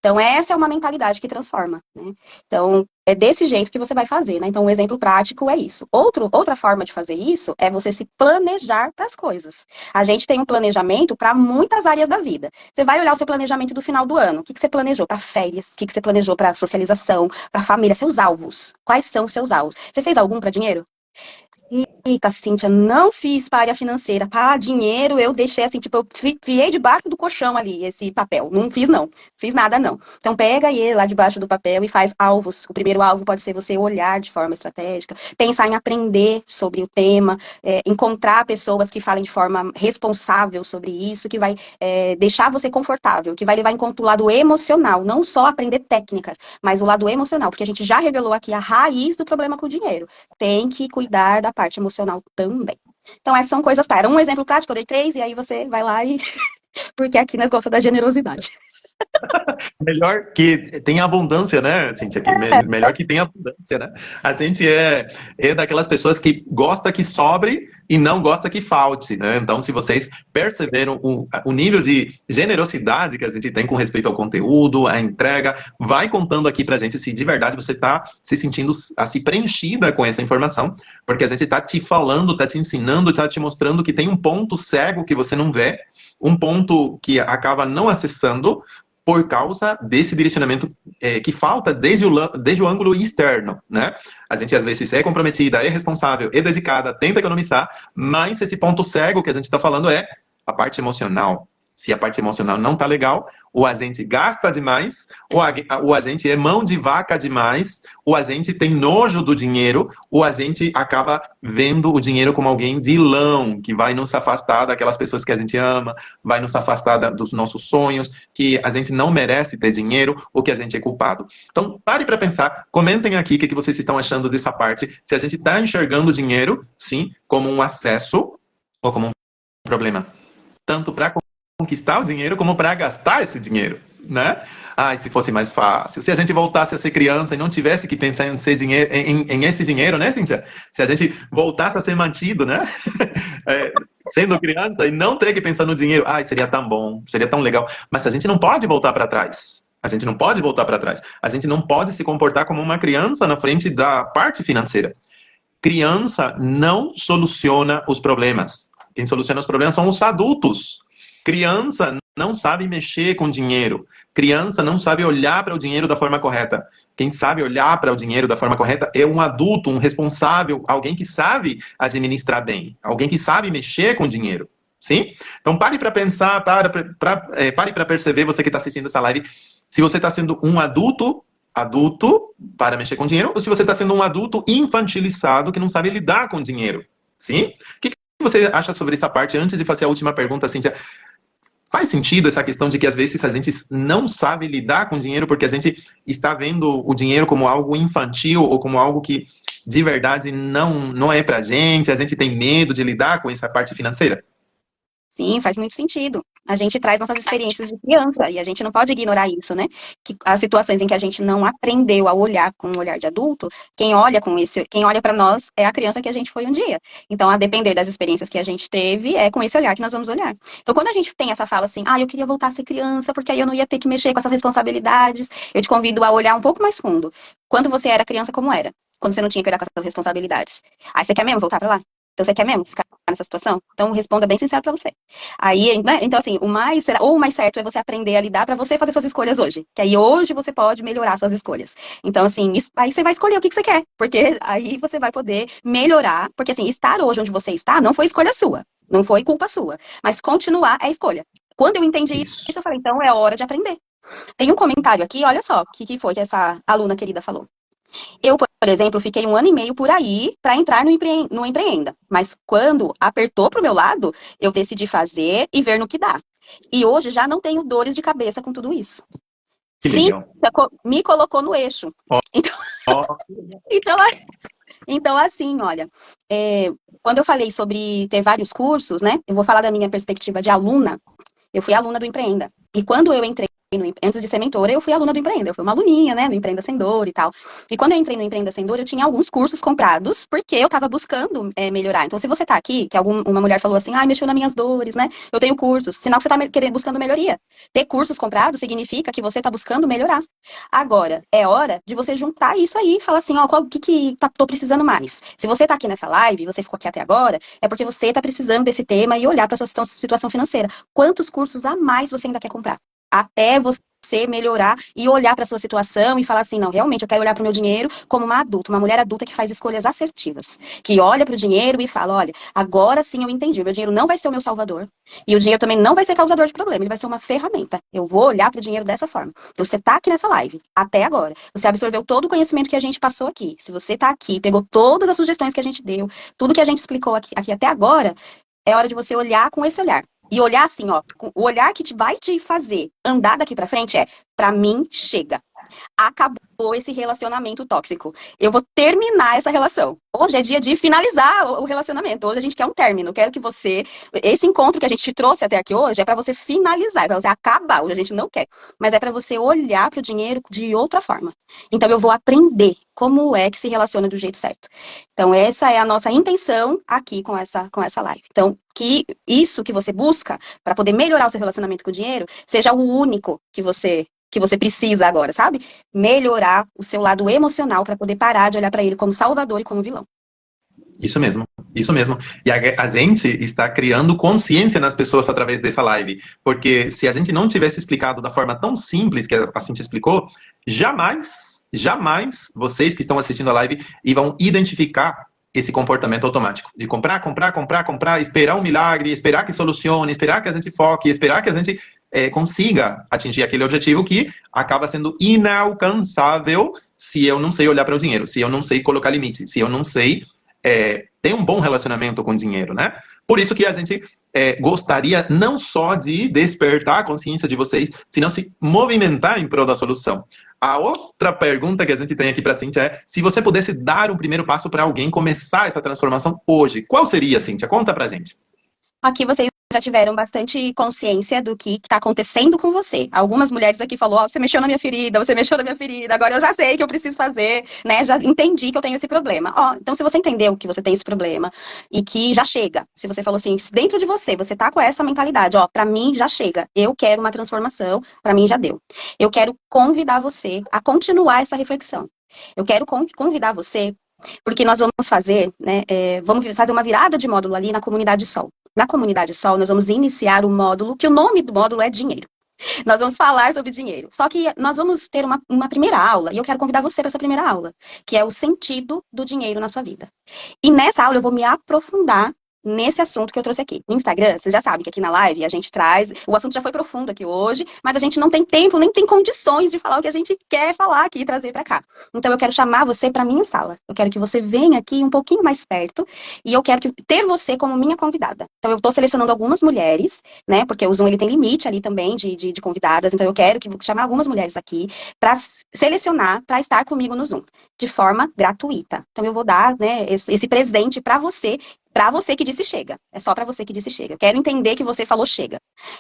Então, essa é uma mentalidade que transforma, né? Então, é desse jeito que você vai fazer, né? Então, um exemplo prático é isso. Outra forma de fazer isso é você se planejar para as coisas. A gente tem um planejamento para muitas áreas da vida. Você vai olhar o seu planejamento do final do ano. O que você planejou para férias? O que você planejou para socialização, para família? Seus alvos. Quais são os seus alvos? Você fez algum para dinheiro? Eita, Cíntia, não fiz para área financeira. Para dinheiro, eu deixei assim, tipo, eu fiei debaixo do colchão ali, esse papel. Não fiz, não. Fiz nada, não. Então, pega ele lá debaixo do papel e faz alvos. O primeiro alvo pode ser você olhar de forma estratégica, pensar em aprender sobre o tema, encontrar pessoas que falem de forma responsável sobre isso, que vai deixar você confortável, que vai levar em conta o lado emocional, não só aprender técnicas, mas o lado emocional, porque a gente já revelou aqui a raiz do problema com o dinheiro. Tem que cuidar da parte emocional também. Então, essas são coisas para. Um exemplo prático, eu dei 3, e aí você vai lá e... Porque aqui nós gostamos da generosidade. Melhor que tenha abundância, né, Cíntia? Melhor que tenha abundância, né? A gente é daquelas pessoas que gosta que sobre e não gosta que falte, né? Então, se vocês perceberam o nível de generosidade que a gente tem com respeito ao conteúdo, à entrega, vai contando aqui pra gente se de verdade você tá se sentindo assim, preenchida com essa informação, porque a gente tá te falando, tá te ensinando, tá te mostrando que tem um ponto cego que você não vê, um ponto que acaba não acessando, por causa desse direcionamento que falta desde o ângulo externo, né? A gente às vezes é comprometida, é responsável, é dedicada, tenta economizar, mas esse ponto cego que a gente está falando é a parte emocional. Se a parte emocional não está legal, ou a gente gasta demais, ou a gente é mão de vaca demais, ou a gente tem nojo do dinheiro, ou a gente acaba vendo o dinheiro como alguém vilão, que vai nos afastar daquelas pessoas que a gente ama, vai nos afastar dos nossos sonhos, que a gente não merece ter dinheiro, ou que a gente é culpado. Então, pare para pensar, comentem aqui o que vocês estão achando dessa parte, se a gente está enxergando o dinheiro, sim, como um acesso, ou como um problema, tanto para conquistar o dinheiro como para gastar esse dinheiro, né? Se fosse mais fácil. Se a gente voltasse a ser criança e não tivesse que pensar em ser dinheiro, em esse dinheiro, né, Cíntia? Se a gente voltasse a ser mantido, né? Sendo criança e não ter que pensar no dinheiro, seria tão bom, seria tão legal. Mas a gente não pode voltar para trás. A gente não pode voltar para trás. A gente não pode se comportar como uma criança na frente da parte financeira. Criança não soluciona os problemas. Quem soluciona os problemas são os adultos. Criança não sabe mexer com dinheiro. Criança não sabe olhar para o dinheiro da forma correta. Quem sabe olhar para o dinheiro da forma correta é um adulto, um responsável, alguém que sabe administrar bem, alguém que sabe mexer com dinheiro. Sim? Então pare para pensar, pare para perceber, você que está assistindo essa live, se você está sendo um adulto para mexer com dinheiro, ou se você está sendo um adulto infantilizado que não sabe lidar com dinheiro. Sim? O que você acha sobre essa parte? Antes de fazer a última pergunta, Cíntia, faz sentido essa questão de que às vezes a gente não sabe lidar com dinheiro porque a gente está vendo o dinheiro como algo infantil ou como algo que de verdade não é pra gente, a gente tem medo de lidar com essa parte financeira? Sim, faz muito sentido. A gente traz nossas experiências de criança e a gente não pode ignorar isso, né? Que as situações em que a gente não aprendeu a olhar com um olhar de adulto, quem olha para nós é a criança que a gente foi um dia. Então, a depender das experiências que a gente teve, é com esse olhar que nós vamos olhar. Então, quando a gente tem essa fala assim, eu queria voltar a ser criança, porque aí eu não ia ter que mexer com essas responsabilidades, eu te convido a olhar um pouco mais fundo. Quando você era criança, como era? Quando você não tinha que olhar com essas responsabilidades. Aí você quer mesmo voltar para lá? Então, você quer mesmo ficar nessa situação? Então, responda bem sincero pra você. Aí, né, então, assim, o mais certo é você aprender a lidar pra você fazer suas escolhas hoje. Que aí, hoje, você pode melhorar suas escolhas. Então, assim, aí você vai escolher o que você quer. Porque aí você vai poder melhorar. Porque, assim, estar hoje onde você está não foi escolha sua. Não foi culpa sua. Mas continuar é escolha. Quando eu entendi isso, eu falei, então é hora de aprender. Tem um comentário aqui, olha só, o que foi que essa aluna querida falou. Eu, por exemplo, fiquei 1 ano e meio por aí para entrar no Empreenda. Mas quando apertou para o meu lado, eu decidi fazer e ver no que dá. E hoje já não tenho dores de cabeça com tudo isso. Que Sim, legal. me colocou no eixo. Então, então, então, assim, olha, quando eu falei sobre ter vários cursos, né? Eu vou falar da minha perspectiva de aluna. Eu fui aluna do Empreenda. E quando eu entrei antes de ser mentora, eu fui aluna do Empreenda. Eu fui uma aluninha, né, do Empreenda Sem Dor e tal. E quando eu entrei no Empreenda Sem Dor, eu tinha alguns cursos comprados, porque eu estava buscando melhorar. Então, se você está aqui, que uma mulher falou assim, mexeu nas minhas dores, né, eu tenho cursos, sinal que você está buscando melhoria. Ter cursos comprados significa que você está buscando melhorar. Agora, é hora de você juntar isso aí e falar assim, o que tô precisando mais? Se você está aqui nessa live, você ficou aqui até agora, é porque você está precisando desse tema e olhar para sua situação financeira. Quantos cursos a mais você ainda quer comprar? Até você melhorar e olhar para a sua situação e falar assim, não, realmente eu quero olhar para o meu dinheiro como uma adulta, uma mulher adulta que faz escolhas assertivas, que olha para o dinheiro e fala, olha, agora sim eu entendi, o meu dinheiro não vai ser o meu salvador e o dinheiro também não vai ser causador de problema, ele vai ser uma ferramenta. Eu vou olhar para o dinheiro dessa forma. Então, você está aqui nessa live, até agora, você absorveu todo o conhecimento que a gente passou aqui. Se você está aqui, pegou todas as sugestões que a gente deu, tudo que a gente explicou aqui até agora, é hora de você olhar com esse olhar. E olhar assim, o olhar que vai te fazer andar daqui pra frente pra mim, chega. Acabou esse relacionamento tóxico. Eu vou terminar essa relação. Hoje é dia de finalizar o relacionamento. Hoje a gente quer um término. Quero que esse encontro que a gente te trouxe até aqui hoje é para você finalizar, é para você acabar. Hoje a gente não quer. Mas é para você olhar para o dinheiro de outra forma. Então eu vou aprender como é que se relaciona do jeito certo. Então essa é a nossa intenção aqui com essa live. Então que isso que você busca para poder melhorar o seu relacionamento com o dinheiro seja o único que você precisa agora, sabe? Melhorar o seu lado emocional para poder parar de olhar para ele como salvador e como vilão. Isso mesmo, isso mesmo. E a gente está criando consciência nas pessoas através dessa live, porque se a gente não tivesse explicado da forma tão simples que a Cíntia explicou, jamais vocês que estão assistindo a live iam identificar esse comportamento automático de comprar, esperar um milagre, esperar que solucione, esperar que a gente foque, esperar que a gente consiga atingir aquele objetivo que acaba sendo inalcançável se eu não sei olhar para o dinheiro, se eu não sei colocar limite, se eu não sei ter um bom relacionamento com o dinheiro, né? Por isso que a gente gostaria não só de despertar a consciência de vocês, senão se movimentar em prol da solução. A outra pergunta que a gente tem aqui para a Cíntia é: se você pudesse dar um primeiro passo para alguém começar essa transformação hoje, qual seria, Cíntia? Conta pra gente. Aqui vocês já tiveram bastante consciência do que está acontecendo com você. Algumas mulheres aqui falaram, você mexeu na minha ferida, agora eu já sei que eu preciso fazer, né? Já entendi que eu tenho esse problema. Então se você entendeu que você tem esse problema e que já chega, se você falou assim, dentro de você tá com essa mentalidade, pra mim já chega, eu quero uma transformação, pra mim já deu. Eu quero convidar você a continuar essa reflexão. Eu quero convidar você, porque nós vamos fazer, né? Vamos fazer uma virada de módulo ali na Comunidade Sol. Na Comunidade Sol, nós vamos iniciar o módulo, que o nome do módulo é dinheiro. Nós vamos falar sobre dinheiro. Só que nós vamos ter uma primeira aula, e eu quero convidar você para essa primeira aula, que é o sentido do dinheiro na sua vida. E nessa aula eu vou me aprofundar nesse assunto que eu trouxe aqui. No Instagram, vocês já sabem que aqui na live a gente traz, o assunto já foi profundo aqui hoje, mas a gente não tem tempo, nem tem condições de falar o que a gente quer falar aqui e trazer para cá. Então eu quero chamar você para minha sala. Eu quero que você venha aqui um pouquinho mais perto e eu quero ter você como minha convidada. Então eu estou selecionando algumas mulheres, né? Porque o Zoom ele tem limite ali também de convidadas, então eu quero chamar algumas mulheres aqui para selecionar para estar comigo no Zoom, de forma gratuita. Então eu vou dar, né, esse presente para você que disse chega. É só para você que disse chega. Eu quero entender que você falou chega.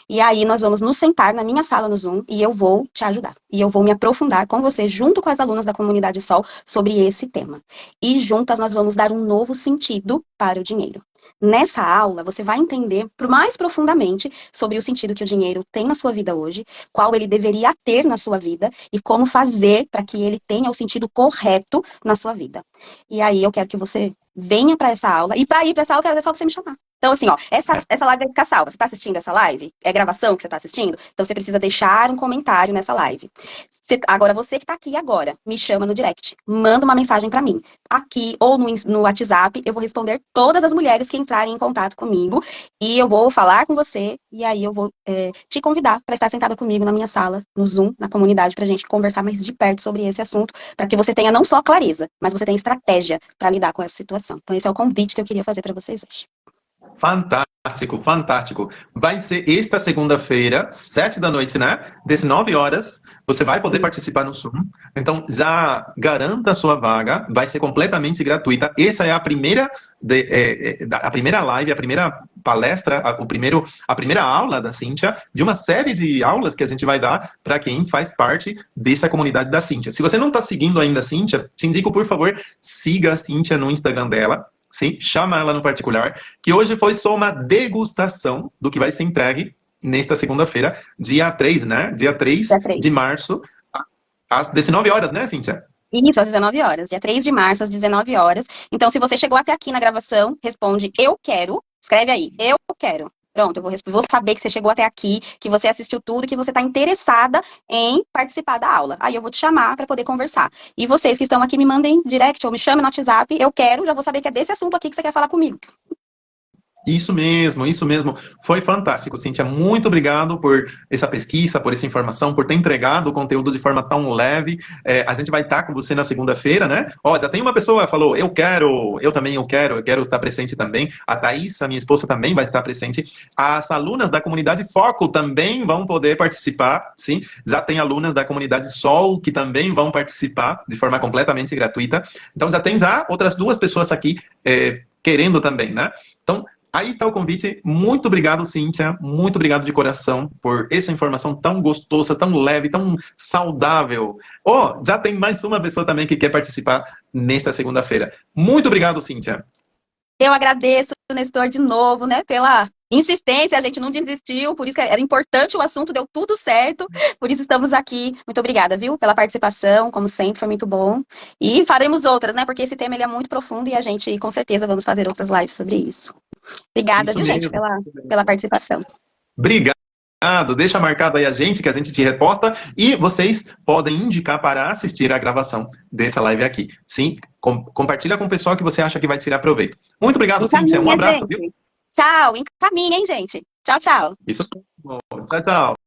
E aí nós vamos nos sentar na minha sala no Zoom e eu vou te ajudar. E eu vou me aprofundar com você, junto com as alunas da Comunidade Sol, sobre esse tema. E juntas nós vamos dar um novo sentido para o dinheiro. Nessa aula, você vai entender mais profundamente sobre o sentido que o dinheiro tem na sua vida hoje, qual ele deveria ter na sua vida e como fazer para que ele tenha o sentido correto na sua vida. E aí eu quero que você venha para essa aula. E para ir para essa aula, eu quero é só você me chamar. Então, assim, ó, essa live vai ficar salva. Você está assistindo essa live? É gravação que você está assistindo? Então, você precisa deixar um comentário nessa live. Agora, você que está aqui agora, me chama no direct. Manda uma mensagem para mim. Aqui ou no WhatsApp, eu vou responder todas as mulheres que entrarem em contato comigo. E eu vou falar com você. E aí, eu vou te convidar para estar sentada comigo na minha sala, no Zoom, na comunidade, para a gente conversar mais de perto sobre esse assunto. Para que você tenha não só clareza, mas você tenha estratégia para lidar com essa situação. Então, esse é o convite que eu queria fazer para vocês hoje. Fantástico, fantástico. Vai ser esta segunda-feira, 7 da noite, né? 19 horas. Você vai poder participar no Zoom. Então, já garanta a sua vaga. Vai ser completamente gratuita. Essa é a primeira live, a primeira palestra, a primeira aula da Cíntia, de uma série de aulas que a gente vai dar para quem faz parte dessa comunidade da Cíntia. Se você não está seguindo ainda a Cíntia, te indico, por favor, siga a Cíntia no Instagram dela. Sim, chama ela no particular, que hoje foi só uma degustação do que vai ser entregue nesta segunda-feira, dia 3, né? Dia 3 de março, às 19 horas, né, Cíntia? Isso, às 19 horas. Dia 3 de março, às 19 horas. Então, se você chegou até aqui na gravação, responde eu quero. Escreve aí, eu quero. Pronto, eu vou saber que você chegou até aqui, que você assistiu tudo, que você está interessada em participar da aula. Aí eu vou te chamar para poder conversar. E vocês que estão aqui, me mandem direct ou me chamem no WhatsApp, eu quero, já vou saber que é desse assunto aqui que você quer falar comigo. Isso mesmo, isso mesmo. Foi fantástico, Cíntia. Muito obrigado por essa pesquisa, por essa informação, por ter entregado o conteúdo de forma tão leve. A gente vai estar com você na segunda-feira, né? Ó, já tem uma pessoa que falou, eu quero estar presente também. A Thaís, a minha esposa, também vai estar presente. As alunas da comunidade Foco também vão poder participar, sim. Já tem alunas da comunidade Sol que também vão participar de forma completamente gratuita. Então, já tem outras 2 pessoas aqui querendo também, né? Então, aí está o convite. Muito obrigado, Cíntia. Muito obrigado de coração por essa informação tão gostosa, tão leve, tão saudável. Já tem mais uma pessoa também que quer participar nesta segunda-feira. Muito obrigado, Cíntia. Eu agradeço, Nestor, de novo, né, pela insistência, a gente não desistiu, por isso que era importante o assunto, deu tudo certo, por isso estamos aqui. Muito obrigada, viu, pela participação, como sempre, foi muito bom. E faremos outras, né, porque esse tema ele é muito profundo e a gente, com certeza, vamos fazer outras lives sobre isso. Obrigada, viu, gente, pela participação. Obrigado. Deixa marcado aí a gente, que a gente te reposta, e vocês podem indicar para assistir a gravação dessa live aqui. Sim, compartilha com o pessoal que você acha que vai tirar proveito. Muito obrigado, Cíntia. Um abraço, viu? Tchau, encaminha, hein, gente? Tchau, tchau. Isso. Tchau, tchau.